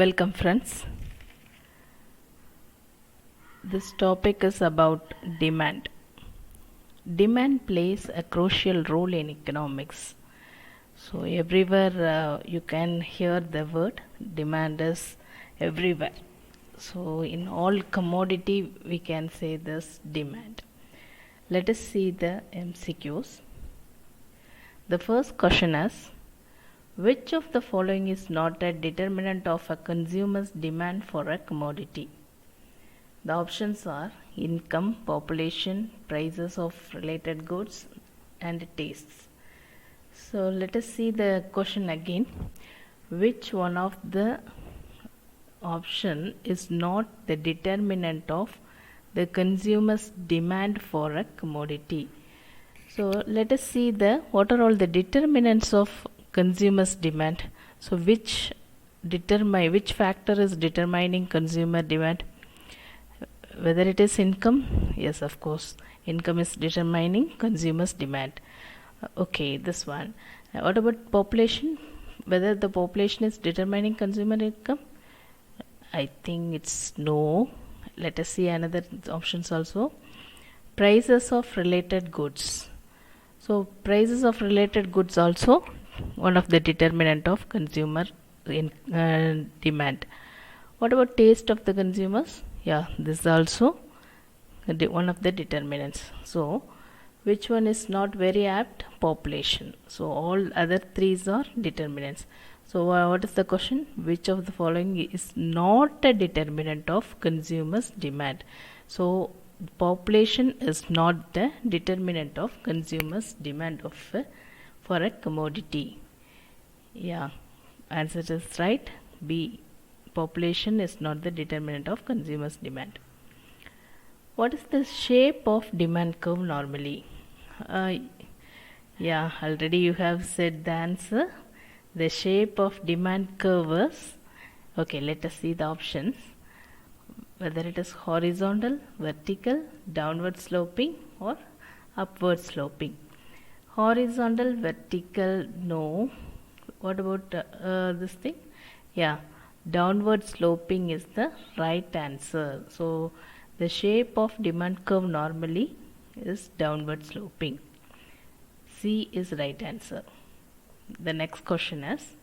Welcome, friends. This topic is about demand. Demand plays a crucial role in economics. So, everywhere you can hear the word demand is everywhere. So, in all commodity, we can say this demand. Let us see the MCQs. The first question is, which of the following is not a determinant of a consumer's demand for a commodity? The options are income, population, prices of related goods, and tastes. So let us see the question again. Which one of the option is not the determinant of the consumer's demand for a commodity? So let us see what are all the determinants of consumer's demand. So which factor is determining consumer demand? Whether it is income, yes, of course, income is determining consumers demand. Okay, this one. What about population? Whether the population is determining consumer income? I think it's no. Let us see another options also. Prices of related goods. So prices of related goods also one of the determinant of consumer demand. What about taste of the consumers? Yeah, this is also one of the determinants. So which one is not very apt? Population. So all other three are determinants. So what is the question? Which of the following is not a determinant of consumers demand? So population is not the determinant of consumers demand for a commodity. Yeah, answer is right. B. Population is not the determinant of consumers demand. What is the shape of demand curve normally? Yeah, already you have said the answer. The shape of demand curve is, okay, let us see the options. Whether it is horizontal, vertical, downward sloping, or upward sloping. Horizontal, vertical, no. What about this thing? Yeah, downward sloping is the right answer. So the shape of demand curve normally is downward sloping. C is right answer. The next question is,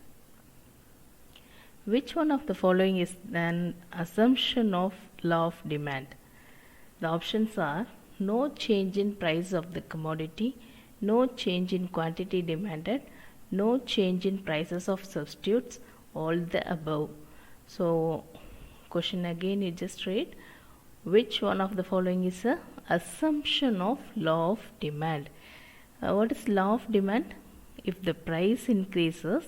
which one of the following is an assumption of law of demand? The options are no change in price of the commodity, no change in quantity demanded, no change in prices of substitutes, all the above. So question again, you just read, which one of the following is a assumption of law of demand? What is law of demand? If the price increases,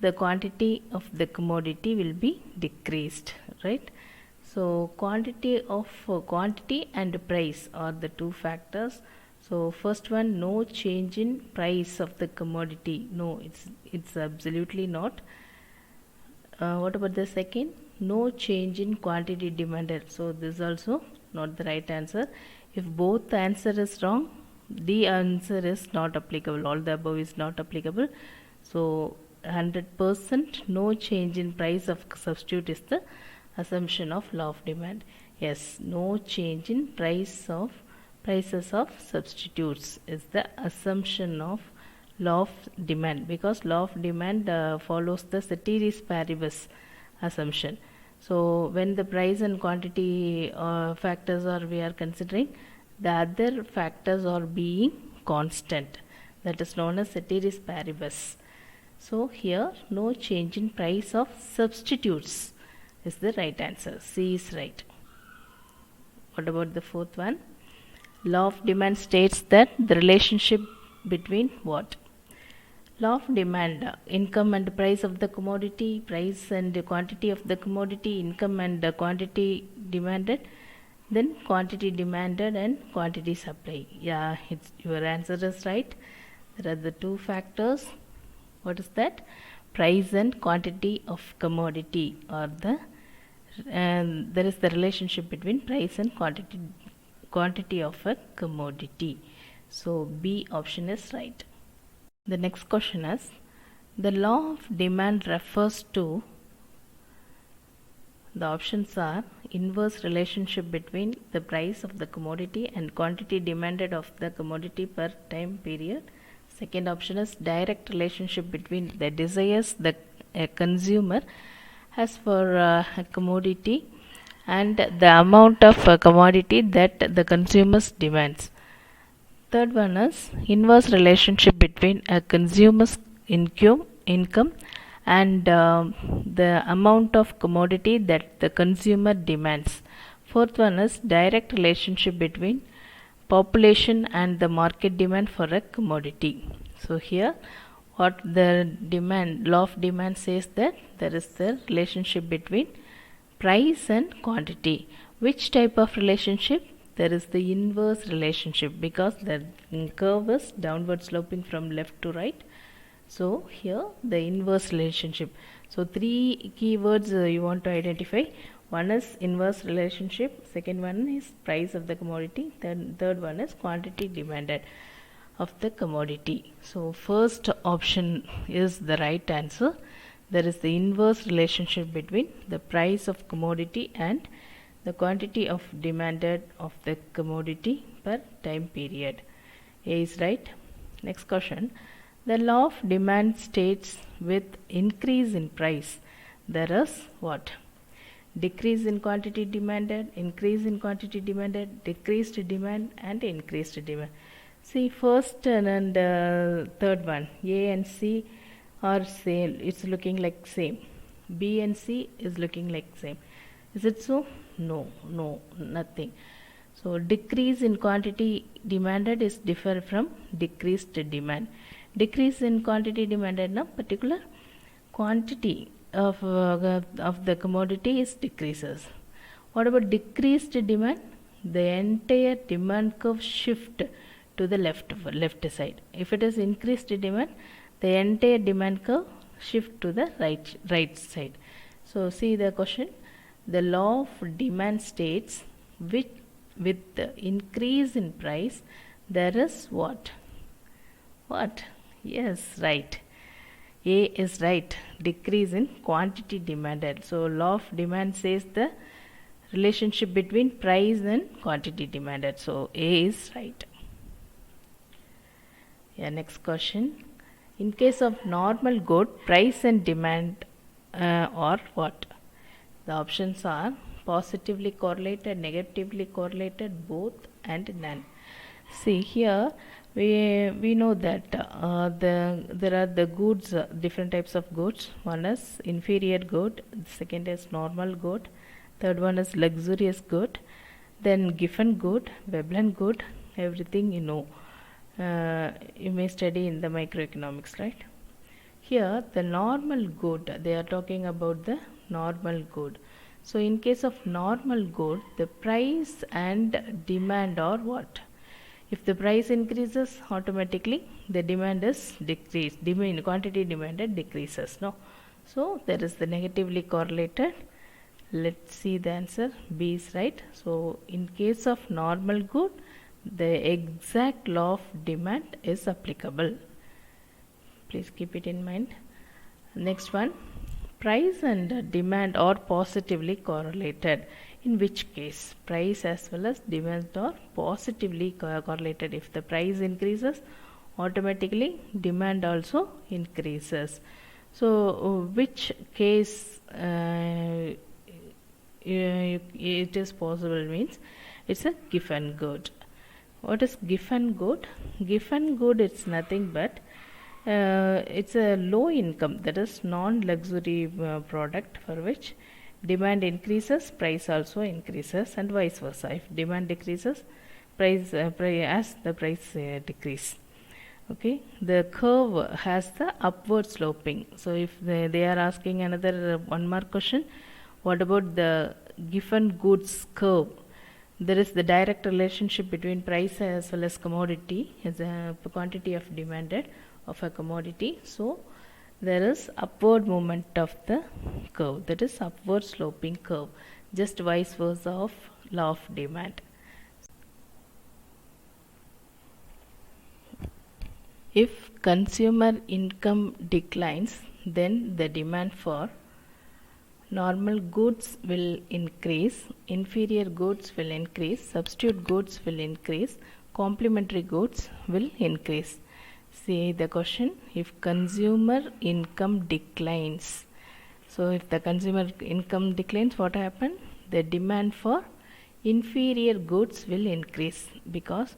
the quantity of the commodity will be decreased, right? So quantity and price are the two factors. So first one, no change in price of the commodity. No, it's absolutely not. What about the second? No change in quantity demanded. So this is also not the right answer. If both the answer is wrong, the answer is not applicable. All the above is not applicable. So 100% no change in price of substitute is the assumption of law of demand. Yes, no change in prices of substitutes is the assumption of law of demand, because law of demand follows the ceteris paribus assumption. So when the price and quantity factors we are considering, the other factors are being constant. That is known as ceteris paribus. So here no change in price of substitutes is the right answer. C is right. What about the fourth one? Law of demand states that the relationship between what? Law of demand, income and price of the commodity, price and quantity of the commodity, income and quantity demanded, then quantity demanded and quantity supply. Yeah, your answer is right. There are the two factors. What is that? Price and quantity of commodity and there is the relationship between price and quantity of a commodity. So B option is right. The next question is, the law of demand refers to The options are inverse relationship between the price of the commodity and quantity demanded of the commodity per time period. Second option is direct relationship between the desires the consumer has for a commodity and the amount of commodity that the consumers demands. Third one is inverse relationship between a consumer's income and the amount of commodity that the consumer demands. Fourth one is direct relationship between population and the market demand for a commodity. So here what the law of demand says that there is the relationship between price and quantity. Which type of relationship? There is the inverse relationship because the curve is downward sloping from left to right. So here the inverse relationship. So three keywords you want to identify. One is inverse relationship, second one is price of the commodity, third one is quantity demanded of the commodity. So first option is the right answer. There is the inverse relationship between the price of commodity and the quantity of demanded of the commodity per time period. A is right. Next question. The law of demand states with increase in price there is what? Decrease in quantity demanded, increase in quantity demanded, decreased demand and increased demand. See first and third one, A and C are same, it's looking like same. B and C is looking like same. Is it so? No, nothing. So decrease in quantity demanded is different from decreased demand. Decrease in quantity demanded, na particular quantity of the commodity is decreases. What about decreased demand? The entire demand curve shift to the left side. If it is increased demand, the entire demand curve shift to the right side. So see the question. The law of demand states with the increase in price there is what? What? Yes, right. A is right. Decrease in quantity demanded. So law of demand says the relationship between price and quantity demanded. So A is right. Yeah, next question. In case of normal good, price and demand are what? The options are positively correlated, negatively correlated, both and none. See here we know that there are the goods, different types of goods. One is inferior good, second is normal good, third one is luxurious good, then giffen good, Veblen good, everything you know. You may study in the microeconomics, right? Here the normal good, they are talking about the normal good. So in case of normal good, the price and demand are what? If the price increases, automatically the demand is decreased. Quantity demanded decreases. No, so there is the negatively correlated. Let's see the answer. B is right. So in case of normal good, the exact law of demand is applicable. Please keep it in mind. Next one, price and demand are positively correlated. In which case price as well as demand are positively correlated. If the price increases, automatically demand also increases. So which case it is possible means it's a giffen good. What is giffen good? Giffen good, it's nothing but it's a low income, that is non-luxury product for which demand increases, price also increases, and vice versa. If demand decreases, price as the price decrease. Okay, the curve has the upward sloping. So if they are asking another one more question, what about the given goods curve? There is the direct relationship between price as well as commodity, as a quantity of demanded of a commodity. So there is upward movement of the curve, that is upward sloping curve, just vice versa of law of demand. If consumer income declines, then the demand for normal goods will increase, inferior goods will increase, substitute goods will increase, complementary goods will increase. See the question, if consumer income declines, so if the consumer income declines, what happen? The demand for inferior goods will increase, because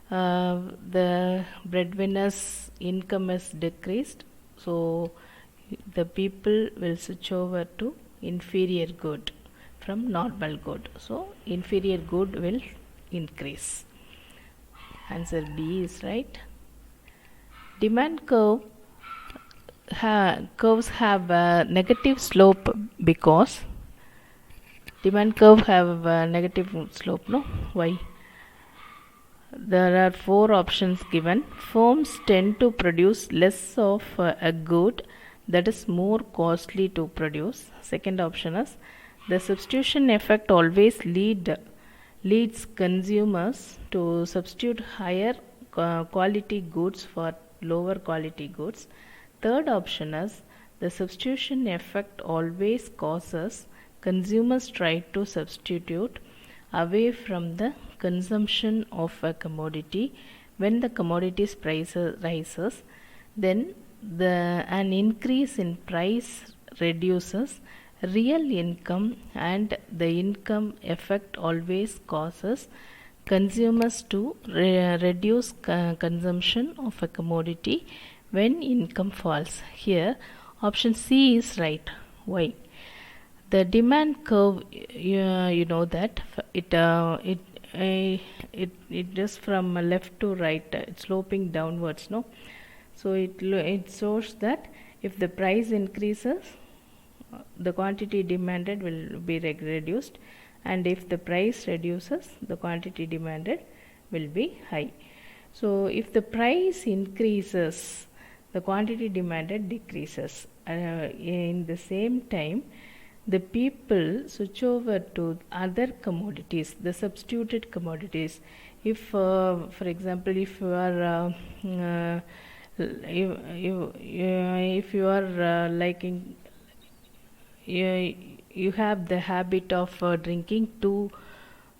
the breadwinner's income is decreased, so the people will switch over to inferior good from normal good, so inferior good will increase. Answer B is right. Demand curves have a negative slope because demand curve have a negative slope, no? Why? There are 4 options given. Firms tend to produce less of a good that is more costly to produce. Second option is the substitution effect always leads consumers to substitute higher quality goods for lower quality goods. Third option is the substitution effect always causes consumers try to substitute away from the consumption of a commodity. When the commodity's price rises, then an increase in price reduces real income, and the income effect always causes consumers to reduce consumption of a commodity when income falls. Here option C is right. Why? The demand curve, you know that it is from left to right, it's sloping downwards, no? So it shows that if the price increases, the quantity demanded will be reduced, and if the price reduces, the quantity demanded will be high. So if the price increases, the quantity demanded decreases. In the same time, the people switch over to other commodities, the substituted commodities. If for example, if you are if you are liking, you have the habit of drinking 2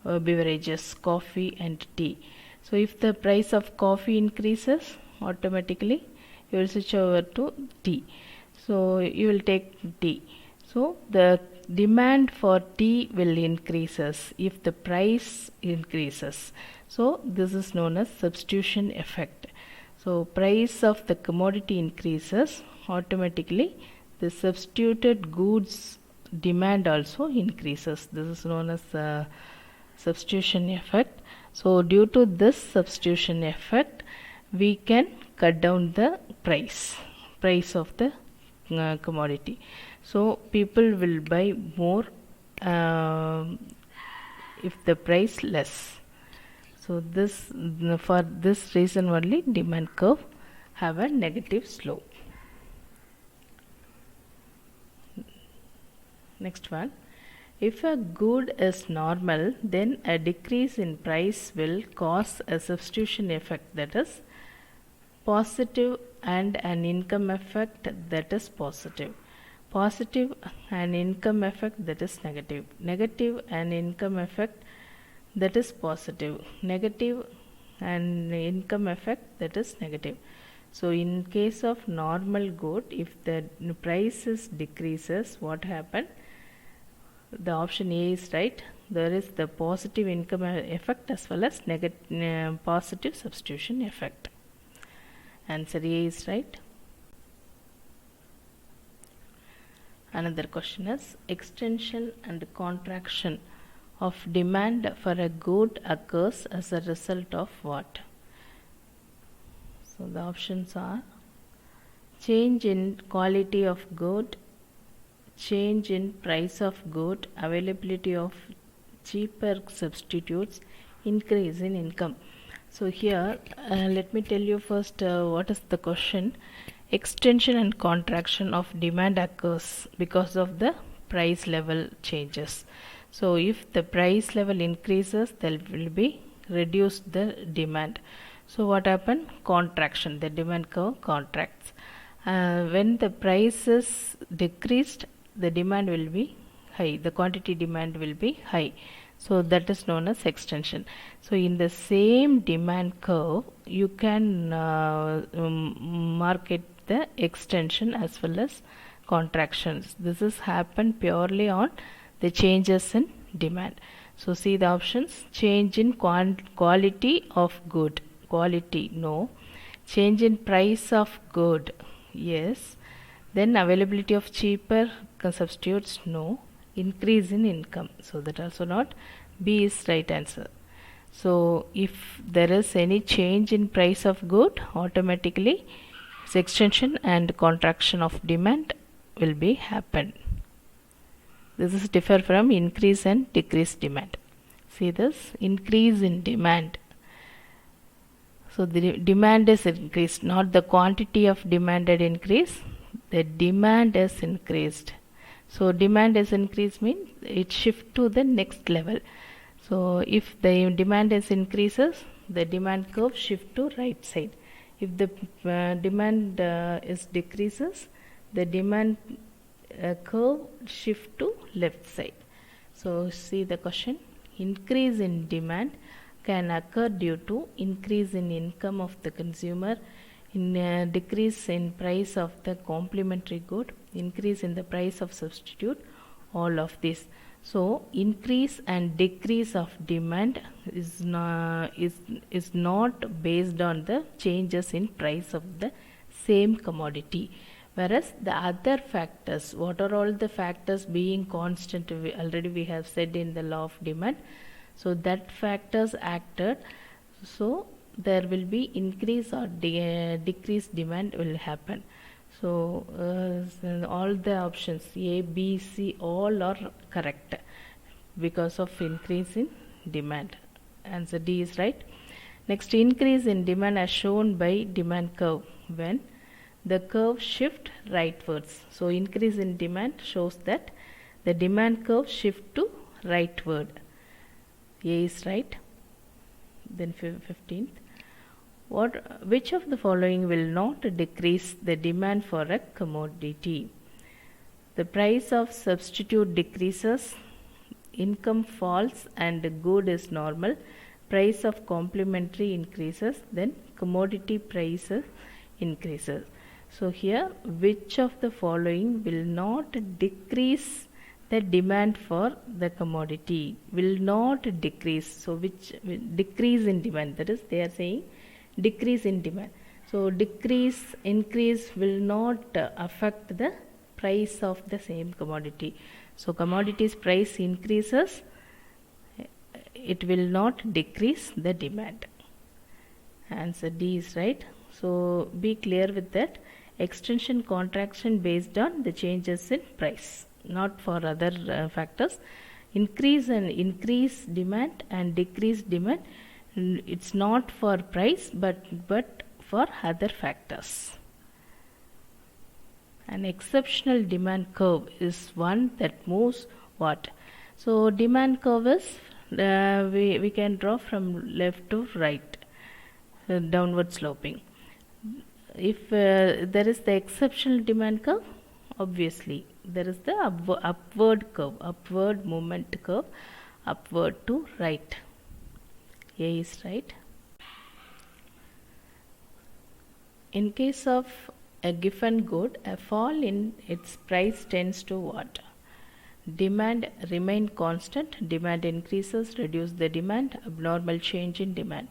beverages, coffee and tea. So if the price of coffee increases, automatically you will switch over to tea, so you will take tea. So the demand for tea will increases if the price increases. So this is known as substitution effect. So price of the commodity increases, automatically the substituted goods demand also increases. This is known as substitution effect. So due to this substitution effect, we can cut down the price of the commodity. So people will buy more if the price less. So this, for this reason only, demand curve have a negative slope. Next one, if a good is normal, then a decrease in price will cause a substitution effect that is positive, and an income effect that is positive. Positive and income effect that is negative. Negative and income effect that is positive. Negative and income effect that is negative. So in case of normal good, if the prices decreases, what happened? The option A is right. There is the positive income effect as well as positive substitution effect. Answer A is right. Another question is, extension and contraction of demand for a good occurs as a result of what? So the options are change in quality of good, change in price of good, availability of cheaper substitutes, increase in income. So here let me tell you first what is the question. Extension and contraction of demand occurs because of the price level changes. So if the price level increases, there will be reduced the demand. So what happened? Contraction, the demand curve contracts. When the price is decreased, the demand will be high, the quantity demand will be high. So that is known as extension. So in the same demand curve, you can market the extension as well as contractions. This is happened purely on the changes in demand. So see the options: change in quality of good, quality no, change in price of good, yes, then availability of cheaper substitutes, no, increase in income, so that also not. B is right answer. So if there is any change in price of good, automatically extension and contraction of demand will be happen. This is differ from increase and decrease demand. See this, increase in demand. So the demand is increased, not the quantity of demanded increase, the demand is increased. So demand is increased means it shift to the next level. So if the demand is increases, the demand curve shift to right side. If the demand is decreases, the demand curve shift to left side. So see the question, increase in demand can occur due to increase in income of the consumer, in decrease in price of the complementary good, increase in the price of substitute, all of this. So increase and decrease of demand is not based on the changes in price of the same commodity, whereas the other factors, what are all the factors being constant, already we have said in the law of demand. So that factors acted, so there will be increase or decrease demand will happen. So all the options A, B, C all are correct because of increase in demand. Answer D is right. Next, increase in demand as shown by demand curve when the curve shift rightwards. So increase in demand shows that the demand curve shift to rightward. A is right. Then 15th, which of the following will not decrease the demand for a commodity? The price of substitute decreases, income falls and good is normal, price of complementary increases, then commodity prices increases. So here, which of the following will not decrease the demand for the commodity? Will not decrease. So which will decrease in demand, that is they are saying decrease in demand. So decrease, increase will not affect the price of the same commodity. So commodities price increases, it will not decrease the demand. Answer D is right. So be clear with that. Extension contraction based on the changes in price, not for other factors. Increase and increase demand and decrease demand, it's not for price but for other factors. An exceptional demand curve is one that moves what? So demand curve is we can draw from left to right, downward sloping. If there is the exceptional demand curve, obviously there is the upward curve, upward movement curve, upward to right. A is right. In case of a given good, a fall in its price tends to what? Demand remain constant, demand increases, reduce the demand, abnormal change in demand.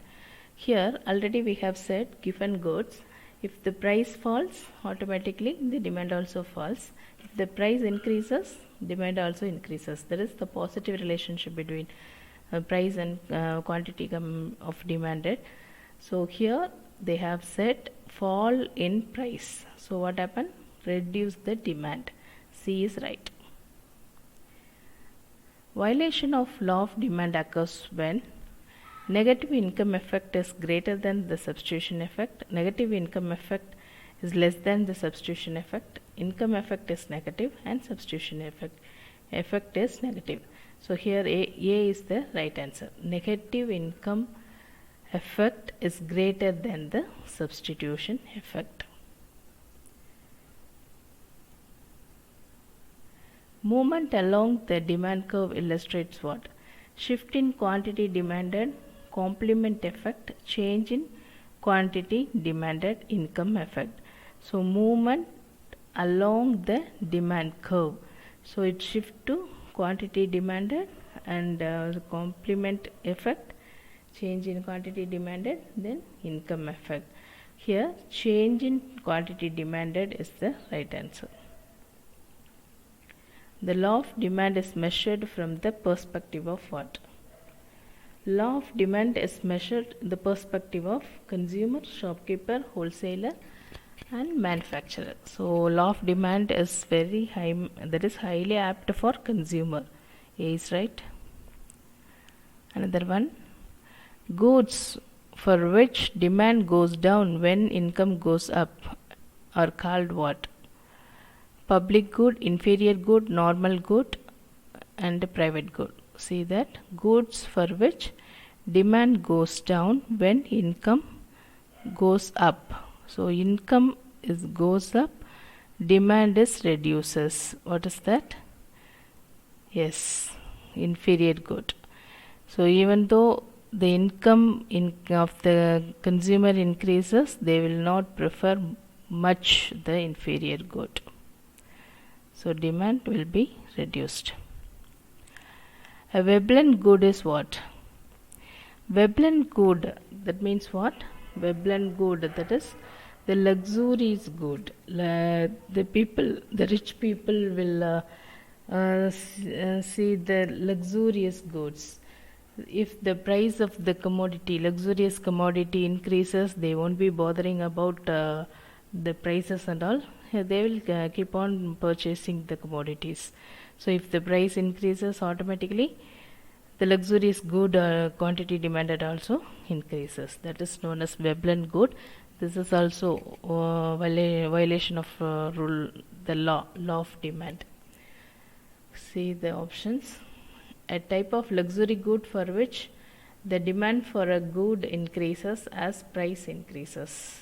Here already we have said given goods, if the price falls, automatically the demand also falls. If the price increases, demand also increases. There is the positive relationship between price and quantity of demanded. So here they have said fall in price. So what happened? Reduce the demand. C is right. Violation of law of demand occurs when negative income effect is greater than the substitution effect, negative income effect is less than the substitution effect, income effect is negative and substitution effect is negative. So here A is the right answer. Negative income effect is greater than the substitution effect. Movement along the demand curve illustrates what? Shift in quantity demanded, complement effect, change in quantity demanded, income effect. So movement along the demand curve. So it shift to quantity demanded and the complement effect, change in quantity demanded, then income effect. Here change in quantity demanded is the right answer. The law of demand is measured from the perspective of what? Law of demand is measured in the perspective of consumer, shopkeeper, wholesaler and manufacturer. So law of demand is very high, that is highly apt for consumer. A is right. Another one, goods for which demand goes down when income goes up are called what? Public good, inferior good, normal good and private good. See that goods for which demand goes down when income goes up. So income is goes up, demand is reduces. What is that? Yes, inferior good. So even though the income of the consumer increases, they will not prefer much the inferior good. So demand will be reduced. A Veblen good is what? Veblen good, that means what? Veblen good, that is the luxury is good. The people, the rich people will see the luxurious goods. If the price of the commodity, luxurious commodity increases, they won't be bothering about the prices and all. They will keep on purchasing the commodities. So if the price increases, automatically the luxurious good quantity demanded also increases. That is known as Veblen good. This is also violation of rule, the law of demand. See the options. A type of luxury good for which the demand for a good increases as price increases.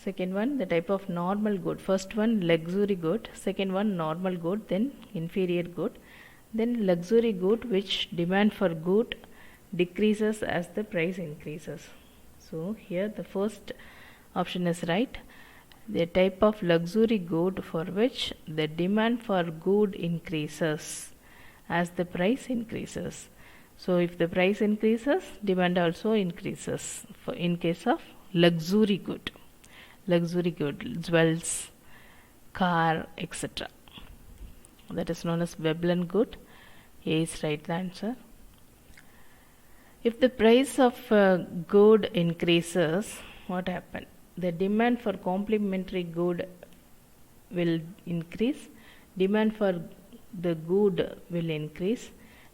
Second one, the type of normal good. First one, luxury good. Second one, normal good. Then inferior good. Then luxury good, which demand for good decreases as the price increases. So here the first option is right. The type of luxury good for which the demand for good increases as the price increases. So if the price increases, demand also increases. For in case of luxury good, jewels, car, etc. That is known as Veblen good. A is right answer. If the price of good increases, what happens? The demand for complementary good will increase, demand for the good will increase,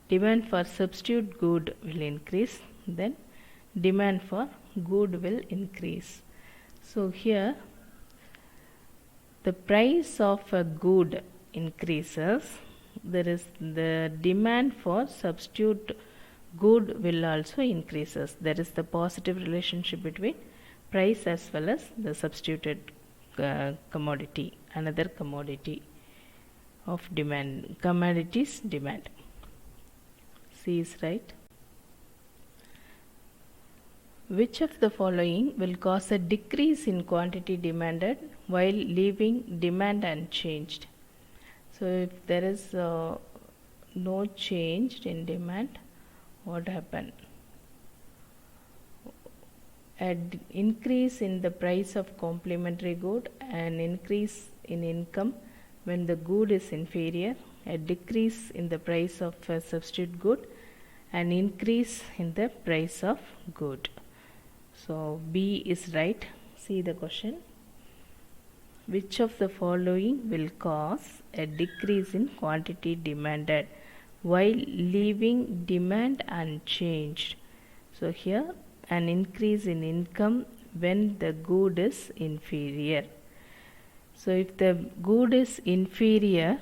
demand for substitute good will increase, then demand for good will increase. So here the price of a good increases, there is the demand for substitute good will also increases. There is the positive relationship between price as well as the substituted commodity, another commodity of demand, commodities demand. C is right. Which of the following will cause a decrease in quantity demanded while leaving demand unchanged? So if there is no change in demand, what happen? An increase in the price of complementary good, an increase in income when the good is inferior, a decrease in the price of a substitute good, an increase in the price of good. So B is right. See the question. Which of the following will cause a decrease in quantity demanded while leaving demand unchanged? So here an increase in income when the good is inferior. So if the good is inferior,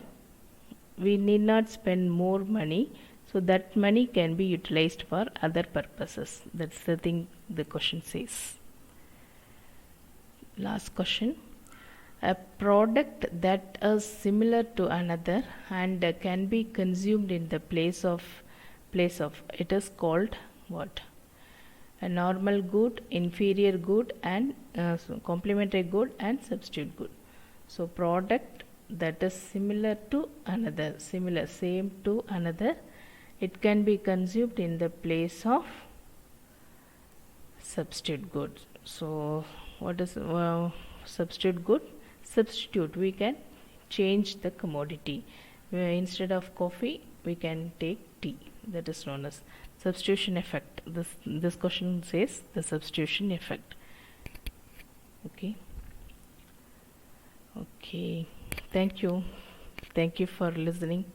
we need not spend more money, so that money can be utilized for other purposes. That's the thing the question says. Last question. A product that is similar to another and can be consumed in the place of it is called what? A normal good, inferior good, and complementary good and substitute good. So product that is similar to another, similar, same to another, it can be consumed in the place of substitute good. So what is substitute good? Substitute, we can change the commodity. Instead of coffee we can take tea. That is known as substitution effect. This question says the substitution effect. Okay, thank you for listening.